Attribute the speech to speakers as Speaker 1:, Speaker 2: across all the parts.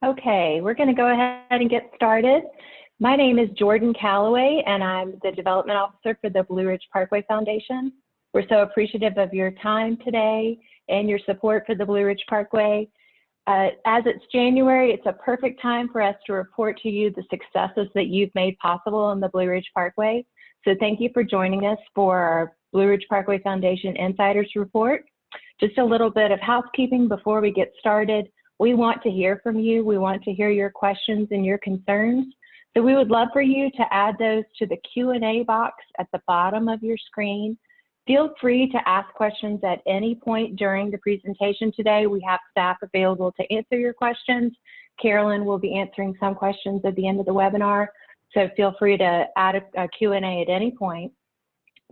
Speaker 1: Okay, we're going to go ahead and get started. My name is Jordan Calloway, and I'm the Development Officer for the Blue Ridge Parkway Foundation. We're so appreciative of your time today and your support for the Blue Ridge Parkway. As it's January, it's a perfect time for us to report to you the successes that you've made possible on the Blue Ridge Parkway. So thank you for joining us for our Blue Ridge Parkway Foundation Insiders Report. Just a little bit of housekeeping before we get started. We want to hear from you. We want to hear your questions and your concerns. So we would love for you to add those to the Q&A box at the bottom of your screen. Feel free to ask questions at any point during the presentation today. We have staff available to answer your questions. Carolyn will be answering some questions at the end of the webinar, so feel free to add a Q&A at any point.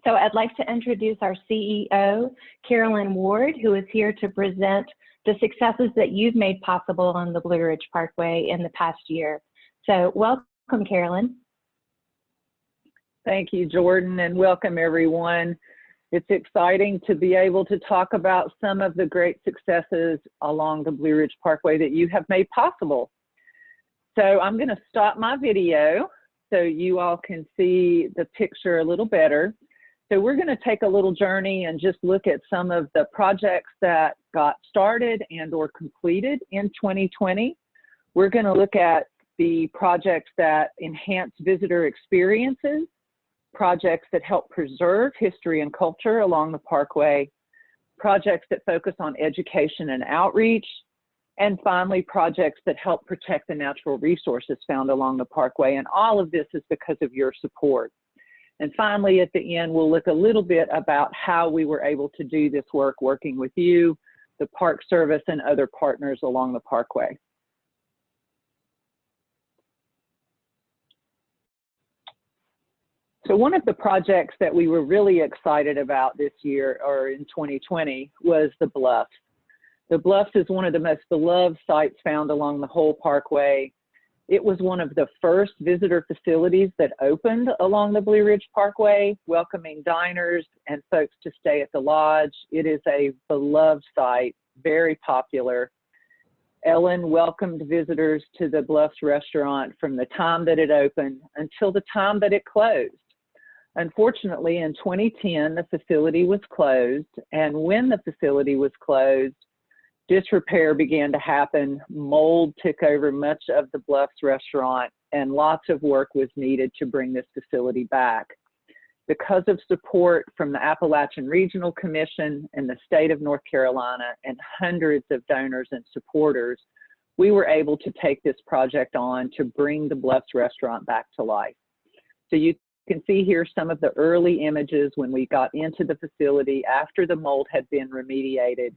Speaker 1: So I'd like to introduce our CEO, Carolyn Ward, who is here to present the successes that you've made possible on the Blue Ridge Parkway in the past year. So welcome, Carolyn.
Speaker 2: Thank you, Jordan, and welcome everyone. It's exciting to be able to talk about some of the great successes along the Blue Ridge Parkway that you have made possible. So I'm going to stop my video so you all can see the picture a little better. So we're going to take a little journey and just look at some of the projects that got started and or completed in 2020. We're going to look at the projects that enhance visitor experiences, projects that help preserve history and culture along the Parkway, projects that focus on education and outreach, and finally, projects that help protect the natural resources found along the Parkway. And all of this is because of your support. And finally, at the end, we'll look a little bit about how we were able to do this work working with you, the Park Service, and other partners along the Parkway. So one of the projects that we were really excited about this year, or in 2020, was the Bluffs. The Bluffs is one of the most beloved sites found along the whole Parkway. It was one of the first visitor facilities that opened along the Blue Ridge Parkway, welcoming diners and folks to stay at the lodge. It is a beloved site, very popular. Ellen welcomed visitors to the Bluffs Restaurant from the time that it opened until the time that it closed. Unfortunately, in 2010, the facility was closed, and when the facility was closed, disrepair began to happen. Mold took over much of the Bluffs Restaurant, and lots of work was needed to bring this facility back. Because of support from the Appalachian Regional Commission and the state of North Carolina and hundreds of donors and supporters, we were able to take this project on to bring the Bluffs Restaurant back to life. So you can see here some of the early images when we got into the facility after the mold had been remediated.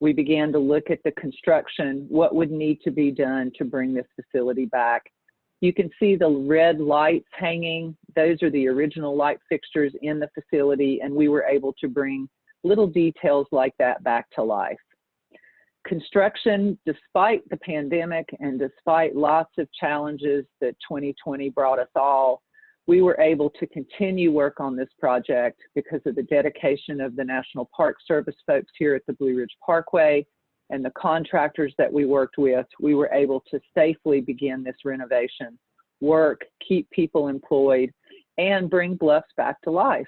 Speaker 2: We began to look at the construction, what would need to be done to bring this facility back. You can see the red lights hanging. Those are the original light fixtures in the facility, and we were able to bring little details like that back to life. Construction, despite the pandemic and despite lots of challenges that 2020 brought us all, we were able to continue work on this project because of the dedication of the National Park Service folks here at the Blue Ridge Parkway and the contractors that we worked with. We were able to safely begin this renovation work, keep people employed, and bring Bluffs back to life.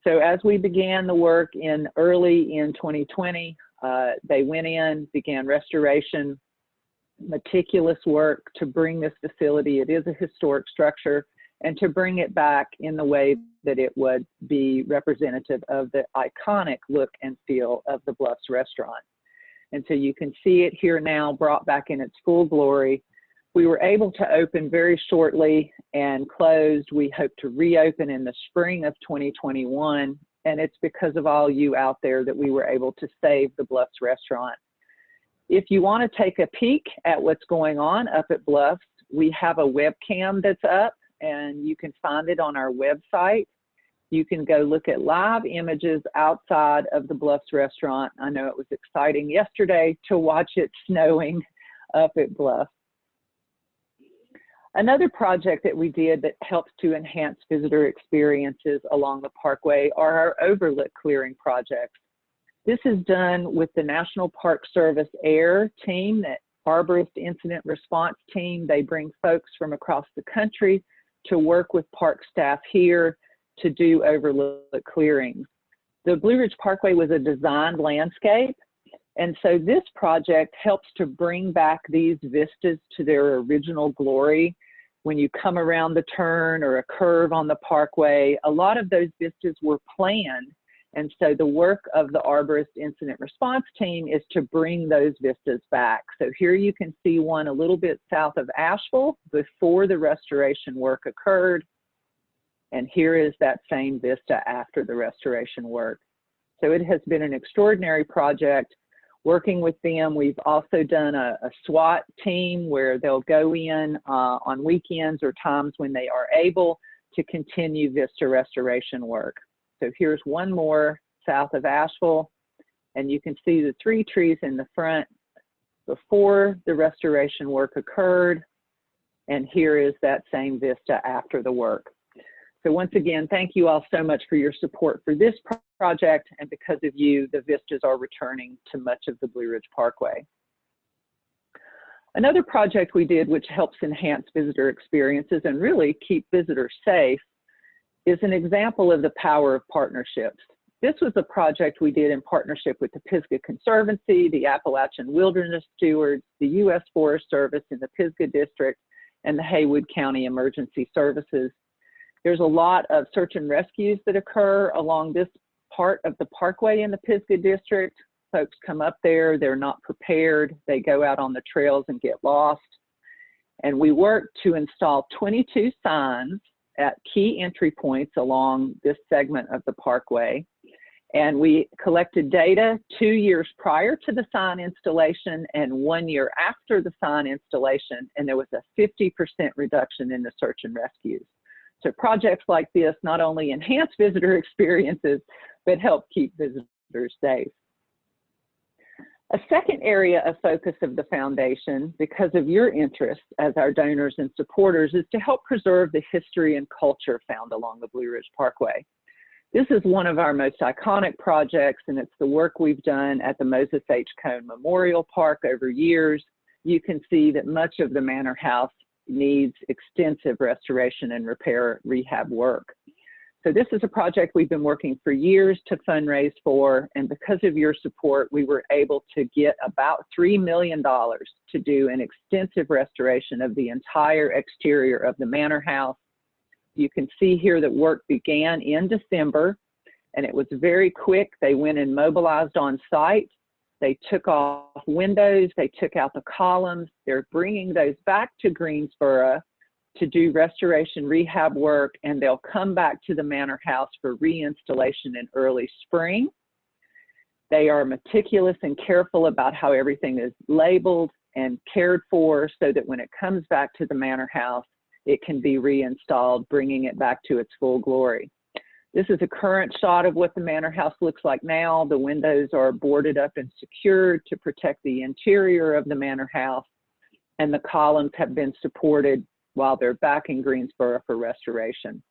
Speaker 2: So as we began the work early in 2020, they went in, began restoration, meticulous work to bring this facility. It is a historic structure, and to bring it back in the way that it would be representative of the iconic look and feel of the Bluffs Restaurant. And so you can see it here now brought back in its full glory. We were able to open very shortly and closed. We hope to reopen in the spring of 2021, and it's because of all you out there that we were able to save the Bluffs Restaurant. If you want to take a peek at what's going on up at Bluffs, we have a webcam that's up, and you can find it on our website. You can go look at live images outside of the Bluffs Restaurant. I know it was exciting yesterday to watch it snowing up at Bluffs. Another project that we did that helps to enhance visitor experiences along the Parkway are our Overlook Clearing projects. This is done with the National Park Service AIR team that arborist incident response team. They bring folks from across the country to work with park staff here to do overlook clearings. The Blue Ridge Parkway was a designed landscape, and so this project helps to bring back these vistas to their original glory. When you come around the turn or a curve on the parkway, a lot of those vistas were planned. And so the work of the arborist incident response team is to bring those vistas back. So here you can see one a little bit south of Asheville before the restoration work occurred. And here is that same vista after the restoration work. So it has been an extraordinary project. Working with them, we've also done a SWAT team where they'll go in on weekends or times when they are able to continue vista restoration work. So here's one more south of Asheville, and you can see the 3 trees in the front before the restoration work occurred, and here is that same vista after the work. So once again, thank you all so much for your support for this project, and because of you, the vistas are returning to much of the Blue Ridge Parkway. Another project we did which helps enhance visitor experiences and really keep visitors safe is an example of the power of partnerships. This was a project we did in partnership with the Pisgah Conservancy, the Appalachian Wilderness Stewards, the U.S. Forest Service in the Pisgah District, and the Haywood County Emergency Services. There's a lot of search and rescues that occur along this part of the parkway in the Pisgah District. Folks come up there, they're not prepared, they go out on the trails and get lost. And we worked to install 22 signs at key entry points along this segment of the parkway. And we collected data 2 years prior to the sign installation and 1 year after the sign installation, and there was a 50% reduction in the search and rescues. So projects like this not only enhance visitor experiences, but help keep visitors safe. A second area of focus of the foundation, because of your interest as our donors and supporters, is to help preserve the history and culture found along the Blue Ridge Parkway. This is one of our most iconic projects, and it's the work we've done at the Moses H. Cone Memorial Park over years. You can see that much of the Manor House needs extensive restoration and repair rehab work. So this is a project we've been working for years to fundraise for, and because of your support, we were able to get about $3 million to do an extensive restoration of the entire exterior of the Manor House. You can see here that work began in December, and it was very quick. They went and mobilized on site. They took off windows, they took out the columns. They're bringing those back to Greensboro to do restoration rehab work, and they'll come back to the Manor House for reinstallation in early spring. They are meticulous and careful about how everything is labeled and cared for so that when it comes back to the Manor House, it can be reinstalled, bringing it back to its full glory. This is a current shot of what the Manor House looks like now. The windows are boarded up and secured to protect the interior of the Manor House, and the columns have been supported while they're back in Greensboro for restoration.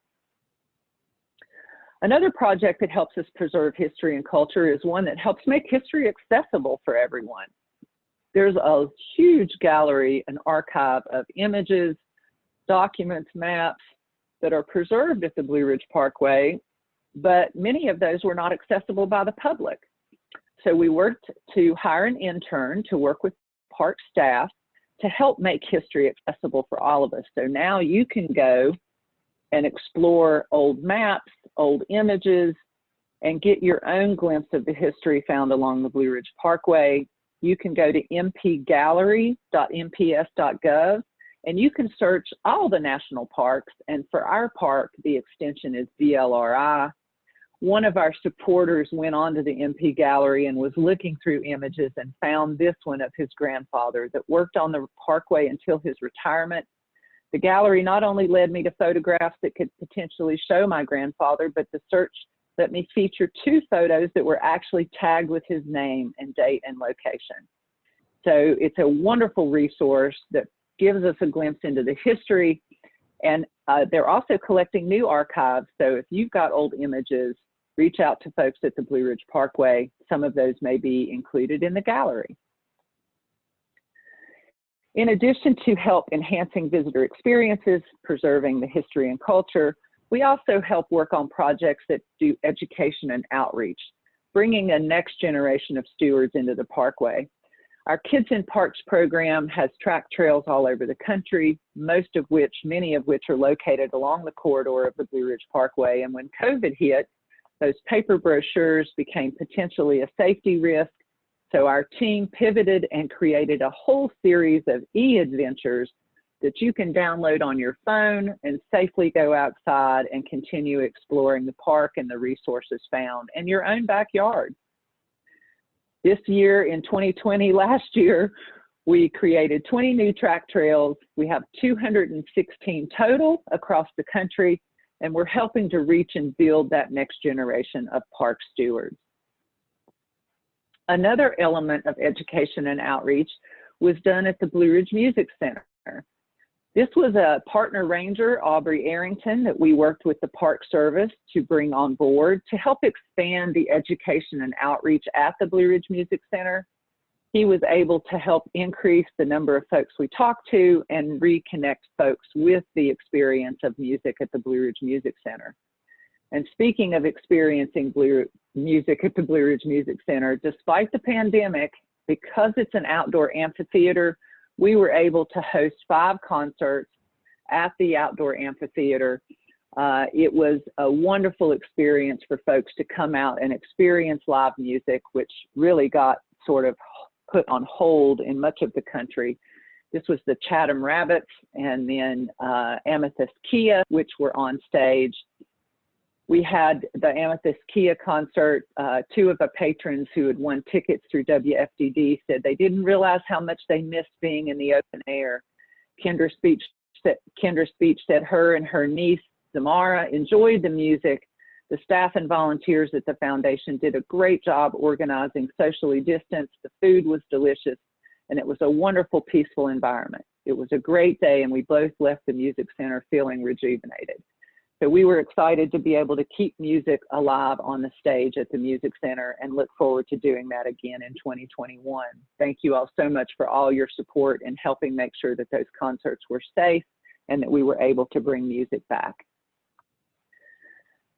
Speaker 2: Another project that helps us preserve history and culture is one that helps make history accessible for everyone. There's a huge gallery, an archive of images, documents, maps that are preserved at the Blue Ridge Parkway, but many of those were not accessible by the public. So we worked to hire an intern to work with park staff to help make history accessible for all of us. So now you can go and explore old maps, old images, and get your own glimpse of the history found along the Blue Ridge Parkway. You can go to mpgallery.mps.gov, and you can search all the national parks. And for our park, the extension is BLRI. One of our supporters went onto the MP Gallery and was looking through images and found this one of his grandfather that worked on the parkway until his retirement. The gallery not only led me to photographs that could potentially show my grandfather, but the search let me feature 2 photos that were actually tagged with his name and date and location. So it's a wonderful resource that gives us a glimpse into the history, and they're also collecting new archives. So if you've got old images, reach out to folks at the Blue Ridge Parkway. Some of those may be included in the gallery. In addition to help enhancing visitor experiences, preserving the history and culture, we also help work on projects that do education and outreach, bringing a next generation of stewards into the Parkway. Our Kids in Parks program has track trails all over the country, many of which are located along the corridor of the Blue Ridge Parkway. And when COVID hit, those paper brochures became potentially a safety risk. So our team pivoted and created a whole series of e-adventures that you can download on your phone and safely go outside and continue exploring the park and the resources found in your own backyard. This year in 2020, last year, we created 20 new track trails. We have 216 total across the country, and we're helping to reach and build that next generation of park stewards. Another element of education and outreach was done at the Blue Ridge Music Center. This was a partner ranger, Aubrey Arrington, that we worked with the Park Service to bring on board to help expand the education and outreach at the Blue Ridge Music Center. He was able to help increase the number of folks we talked to and reconnect folks with the experience of music at the Blue Ridge Music Center. And speaking of experiencing music at the Blue Ridge Music Center, despite the pandemic, because it's an outdoor amphitheater, we were able to host 5 concerts at the outdoor amphitheater. It was a wonderful experience for folks to come out and experience live music, which really got sort of put on hold in much of the country. This was the Chatham Rabbits and then Amethyst Kia, which were on stage. We had the Amethyst Kia Concert. 2 of the patrons who had won tickets through WFDD said they didn't realize how much they missed being in the open air. Kendra Speech said her and her niece, Zamara, enjoyed the music. The staff and volunteers at the foundation did a great job organizing socially distanced. The food was delicious, and it was a wonderful, peaceful environment. It was a great day, and we both left the music center feeling rejuvenated. So we were excited to be able to keep music alive on the stage at the Music Center and look forward to doing that again in 2021. Thank you all so much for all your support in helping make sure that those concerts were safe and that we were able to bring music back.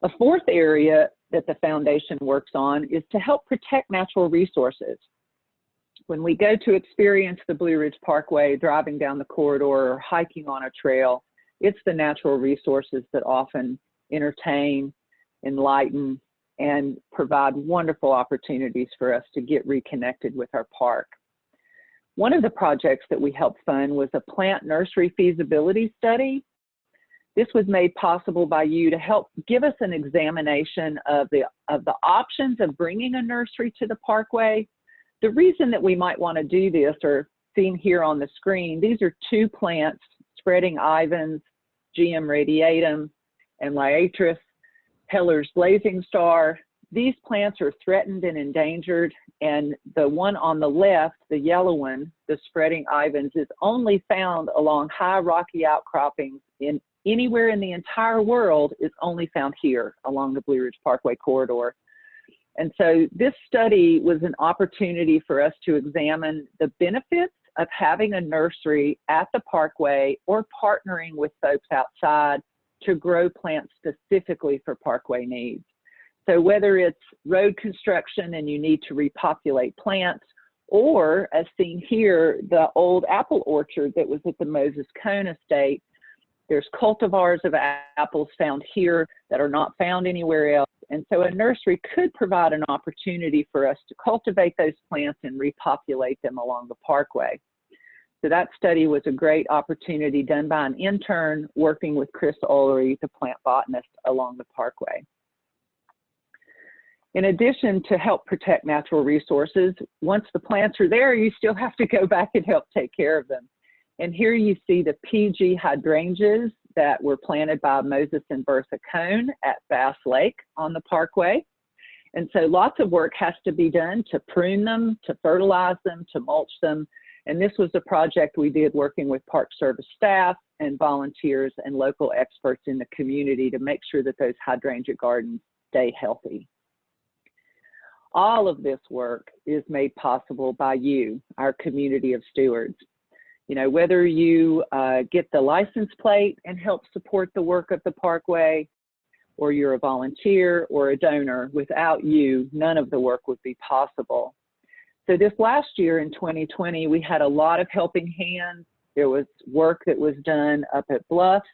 Speaker 2: A fourth area that the foundation works on is to help protect natural resources. When we go to experience the Blue Ridge Parkway, driving down the corridor or hiking on a trail, it's the natural resources that often entertain, enlighten, and provide wonderful opportunities for us to get reconnected with our park. One of the projects that we helped fund was a plant nursery feasibility study. This was made possible by you to help give us an examination of the options of bringing a nursery to the Parkway. The reason that we might want to do this are seen here on the screen. These are 2 plants, Spreading Ivans, GM radiatum, and Liatris, Heller's Blazing Star. These plants are threatened and endangered, and the one on the left, the yellow one, the Spreading Ivans, is only found along high rocky outcroppings anywhere in the entire world, is only found here along the Blue Ridge Parkway corridor. And so this study was an opportunity for us to examine the benefits of having a nursery at the Parkway or partnering with folks outside to grow plants specifically for Parkway needs. So whether it's road construction and you need to repopulate plants, or as seen here, the old apple orchard that was at the Moses Cone Estate, there's cultivars of apples found here that are not found anywhere else. And so a nursery could provide an opportunity for us to cultivate those plants and repopulate them along the Parkway. So that study was a great opportunity done by an intern working with Chris Olery, the plant botanist along the Parkway. In addition to help protect natural resources, once the plants are there, you still have to go back and help take care of them. And here you see the PG hydrangeas that were planted by Moses and Bertha Cone at Bass Lake on the Parkway. And so lots of work has to be done to prune them, to fertilize them, to mulch them. And this was a project we did working with Park Service staff and volunteers and local experts in the community to make sure that those hydrangea gardens stay healthy. All of this work is made possible by you, our community of stewards. You know, whether you get the license plate and help support the work of the Parkway, or you're a volunteer or a donor, without you, none of the work would be possible. So this last year in 2020, we had a lot of helping hands. There was work that was done up at Bluffs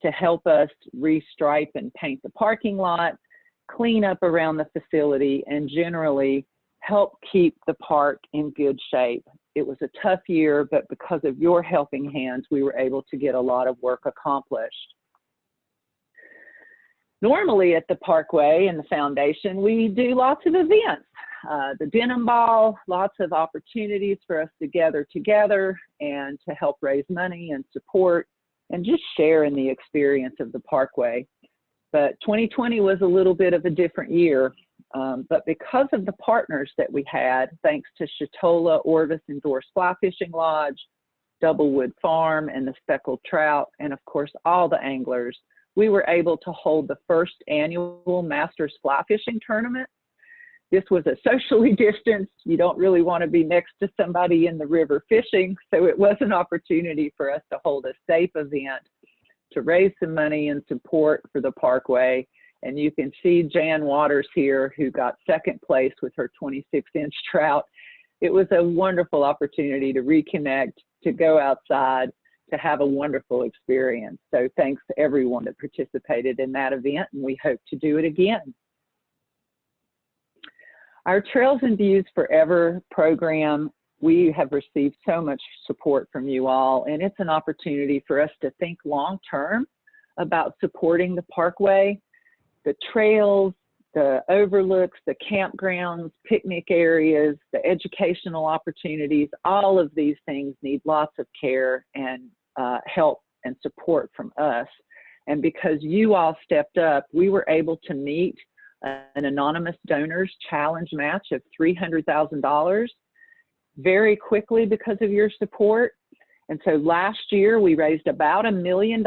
Speaker 2: to help us restripe and paint the parking lot, clean up around the facility, and generally help keep the park in good shape. It was a tough year, but because of your helping hands, we were able to get a lot of work accomplished. Normally at the Parkway and the foundation, we do lots of events. The Denim Ball, lots of opportunities for us to gather together and to help raise money and support and just share in the experience of the Parkway. But 2020 was a little bit of a different year. But because of the partners that we had, thanks to Chatola Orvis Indoor Fly Fishing Lodge, Doublewood Farm, and the Speckled Trout, and of course all the anglers, we were able to hold the first annual Masters Fly Fishing Tournament. This was a socially distanced, you don't really want to be next to somebody in the river fishing, so it was an opportunity for us to hold a safe event to raise some money and support for the Parkway. And you can see Jan Waters here, who got second place with her 26-inch trout. It was a wonderful opportunity to reconnect, to go outside, to have a wonderful experience. So thanks to everyone that participated in that event, and we hope to do it again. Our Trails and Views Forever program, we have received so much support from you all, and it's an opportunity for us to think long-term about supporting the Parkway. The trails, the overlooks, the campgrounds, picnic areas, the educational opportunities, all of these things need lots of care and help and support from us. And because you all stepped up, we were able to meet an anonymous donors challenge match of $300,000 very quickly because of your support. And so last year we raised about $1 million,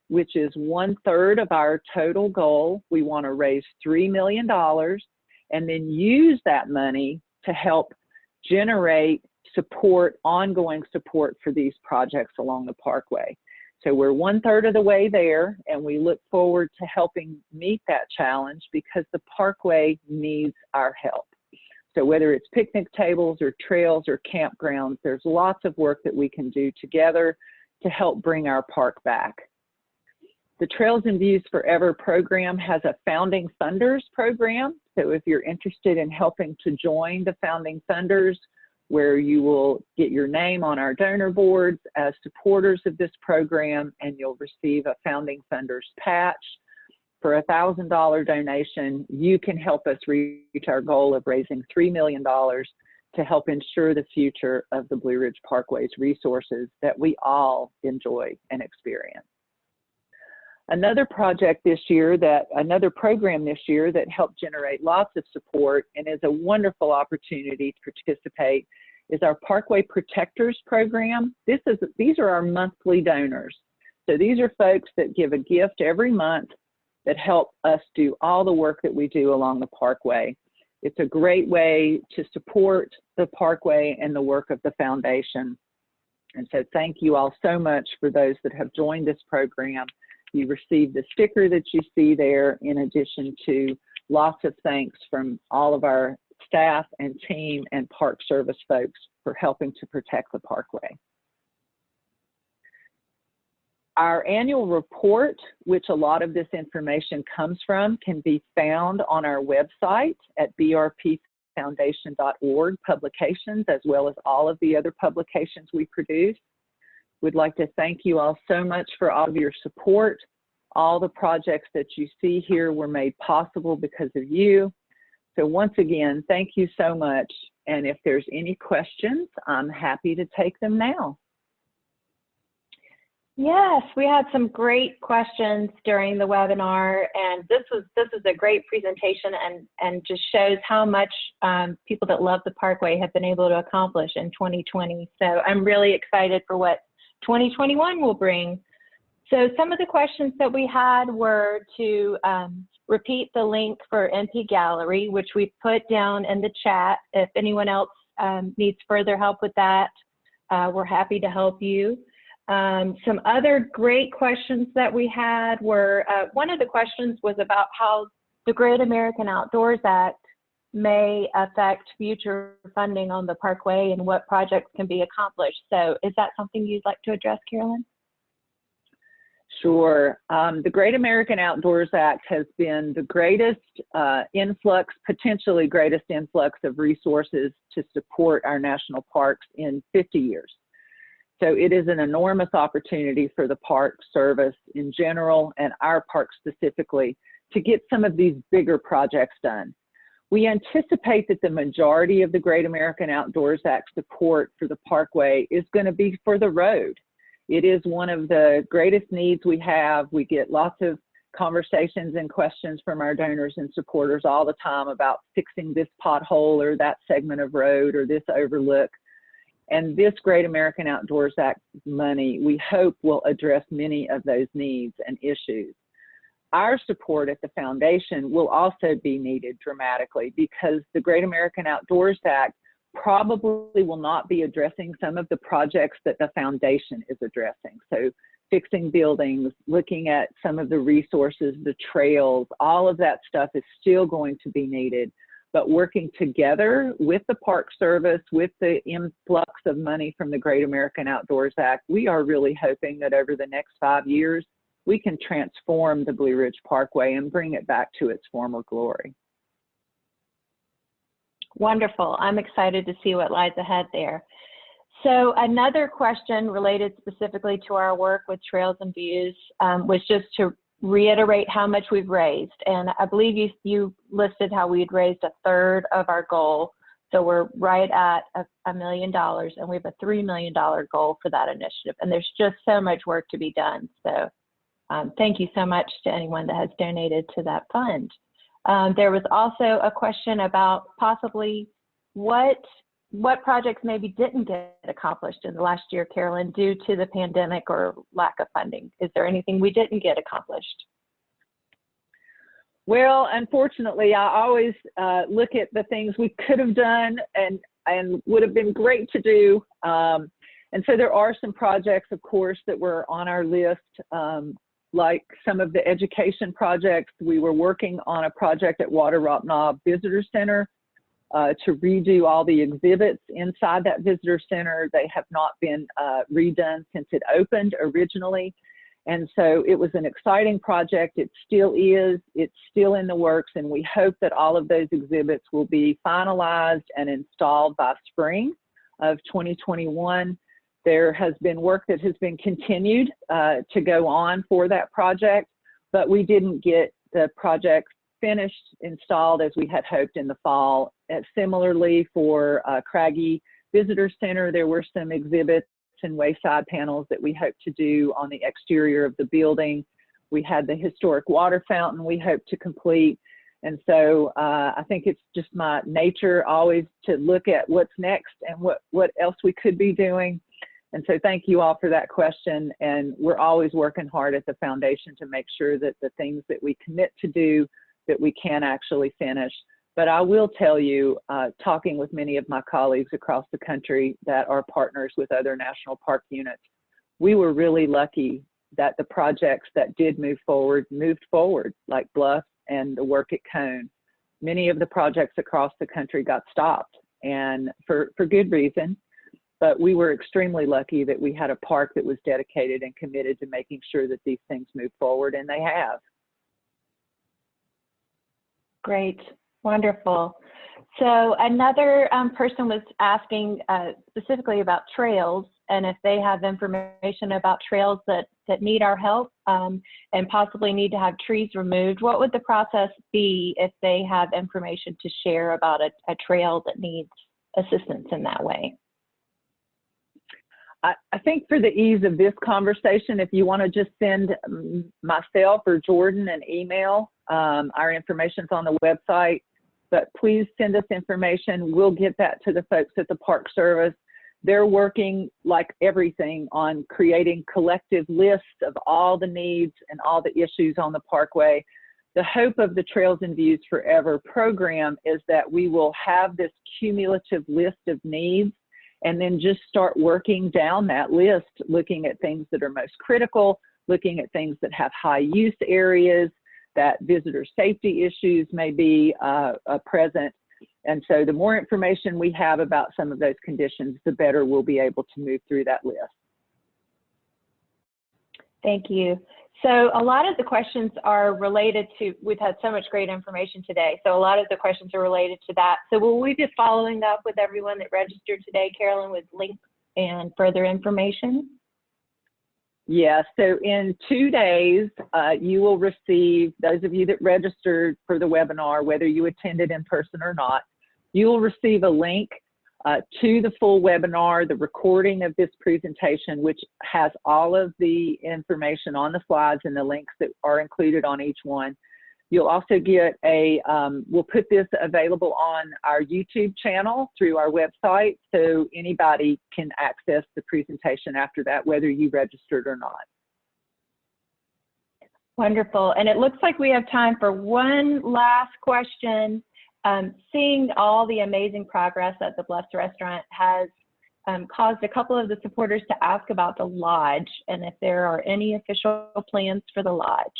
Speaker 2: which is 1/3 of our total goal. We want to raise $3 million and then use that money to help generate support, ongoing support for these projects along the Parkway. So we're 1/3 of the way there, and we look forward to helping meet that challenge because the Parkway needs our help. So whether it's picnic tables or trails or campgrounds, there's lots of work that we can do together to help bring our park back. The Trails and Views Forever program has a Founding Funders program. So if you're interested in helping to join the Founding Funders, where you will get your name on our donor boards as supporters of this program, and you'll receive a Founding Funders patch. For a $1,000 donation, you can help us reach our goal of raising $3 million to help ensure the future of the Blue Ridge Parkway's resources that we all enjoy and experience. Another project this year another program this year that helped generate lots of support and is a wonderful opportunity to participate is our Parkway Protectors program. These are our monthly donors. So these are folks that give a gift every month that help us do all the work that we do along the Parkway. It's a great way to support the Parkway and the work of the foundation. And so thank you all so much for those that have joined this program. You received the sticker that you see there, in addition to lots of thanks from all of our staff and team and Park Service folks for helping to protect the Parkway. Our annual report, which a lot of this information comes from, can be found on our website at brpfoundation.org publications, as well as all of the other publications we produce. We'd like to thank you all so much for all of your support. All the projects that you see here were made possible because of you. So once again, thank you so much. And if there's any questions, I'm happy to take them now.
Speaker 1: Yes, we had some great questions during the webinar, and this is a great presentation and just shows how much people that love the Parkway have been able to accomplish in 2020. So I'm really excited for what 2021 will bring. So some of the questions that we had were to repeat the link for MP Gallery, which we put down in the chat if anyone else needs further help with that. we're happy to help you. Some other great questions that we had were, one of the questions was about how the Great American Outdoors Act may affect future funding on the Parkway and what projects can be accomplished. So is that something you'd like to address, Carolyn?
Speaker 2: Sure. The Great American Outdoors Act has been the greatest potentially greatest influx of resources to support our national parks in 50 years. So it is an enormous opportunity for the Park Service in general and our park specifically to get some of these bigger projects done. We anticipate that the majority of the Great American Outdoors Act support for the Parkway is going to be for the road. It is one of the greatest needs we have. We get lots of conversations and questions from our donors and supporters all the time about fixing this pothole or that segment of road or this overlook. And this Great American Outdoors Act money, we hope, will address many of those needs and issues. Our support at the foundation will also be needed dramatically because the Great American Outdoors Act probably will not be addressing some of the projects that the foundation is addressing. So fixing buildings, looking at some of the resources, the trails, all of that stuff is still going to be needed. But working together with the Park Service, with the influx of money from the Great American Outdoors Act, we are really hoping that over the next 5 years, we can transform the Blue Ridge Parkway and bring it back to its former glory.
Speaker 1: Wonderful. I'm excited to see what lies ahead there. So another question related specifically to our work with Trails and Views was just to reiterate how much we've raised. And I believe you listed how we'd raised 1/3 of our goal. So we're right at $1 million, and we have a $3 million goal for that initiative. And there's just so much work to be done. So thank you so much to anyone that has donated to that fund. There was also a question about possibly what projects maybe didn't get accomplished in the last year, Carolyn, due to the pandemic or lack of funding. Is there anything we didn't get accomplished?
Speaker 2: Well, unfortunately, I always look at the things we could have done and would have been great to do. And so there are some projects, of course, that were on our list, like some of the education projects. We were working on a project at Water Rock Knob Visitor Center to redo all the exhibits inside that visitor center. They have not been redone since it opened originally. And so it was an exciting project. It still is. It's still in the works. And we hope that all of those exhibits will be finalized and installed by spring of 2021. There has been work that has been continued to go on for that project, but we didn't get the project finished, installed as we had hoped in the fall. Similarly, for Craggy Visitor Center, there were some exhibits and wayside panels that we hope to do on the exterior of the building. We had the historic water fountain we hope to complete. And so I think it's just my nature always to look at what's next and what else we could be doing. And so thank you all for that question. And we're always working hard at the foundation to make sure that the things that we commit to do, that we can actually finish. But I will tell you, talking with many of my colleagues across the country that are partners with other national park units, we were really lucky that the projects that did move forward, like Bluffs and the work at Cone. Many of the projects across the country got stopped, and for good reason. But we were extremely lucky that we had a park that was dedicated and committed to making sure that these things move forward, and they have.
Speaker 1: Great, wonderful. So another person was asking specifically about trails, and if they have information about trails that need our help and possibly need to have trees removed. What would the process be if they have information to share about a trail that needs assistance in that way?
Speaker 2: I think for the ease of this conversation, if you want to just send myself or Jordan an email, our information's on the website, but please send us information. We'll get that to the folks at the Park Service. They're working like everything on creating collective lists of all the needs and all the issues on the Parkway. The hope of the Trails and Views Forever program is that we will have this cumulative list of needs, and then just start working down that list, looking at things that are most critical, looking at things that have high use areas, that visitor safety issues may be present. And so the more information we have about some of those conditions, the better we'll be able to move through that list.
Speaker 1: Thank you. So a lot of the questions are related to, we've had so much great information today, so a lot of the questions are related to that. So will we be following up with everyone that registered today, Carolyn, with links and further information?
Speaker 2: Yeah, so in 2 days, you will receive, those of you that registered for the webinar, whether you attended in person or not, you will receive a link to the full webinar, the recording of this presentation, which has all of the information on the slides and the links that are included on each one. You'll also get a, we'll put this available on our YouTube channel through our website, so anybody can access the presentation after that, whether you registered or not.
Speaker 1: Wonderful. And it looks like we have time for one last question. Seeing all the amazing progress at the Bluffs Restaurant has caused a couple of the supporters to ask about the lodge and if there are any official plans for the lodge.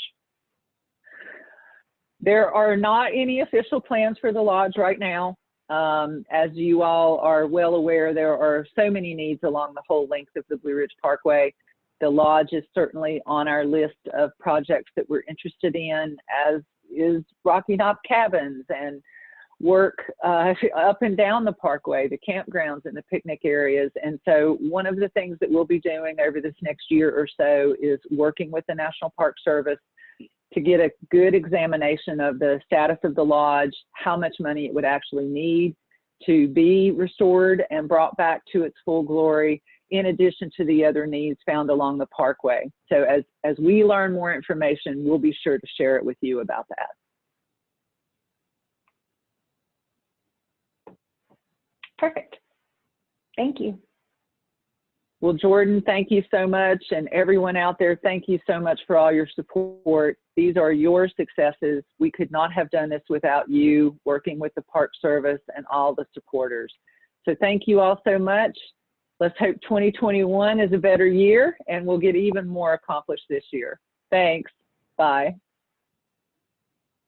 Speaker 2: There are not any official plans for the lodge right now. As you all are well aware, there are so many needs along the whole length of the Blue Ridge Parkway. The lodge is certainly on our list of projects that we're interested in, as is Rocky Knob Cabins and work up and down the parkway, the campgrounds and the picnic areas. And so one of the things that we'll be doing over this next year or so is working with the National Park Service to get a good examination of the status of the lodge, how much money it would actually need to be restored and brought back to its full glory, in addition to the other needs found along the parkway. So as we learn more information, we'll be sure to share it with you about that.
Speaker 1: Perfect. Thank you.
Speaker 2: Well, Jordan, thank you so much. And everyone out there, thank you so much for all your support. These are your successes. We could not have done this without you working with the Park Service and all the supporters. So thank you all so much. Let's hope 2021 is a better year and we'll get even more accomplished this year. Thanks. Bye.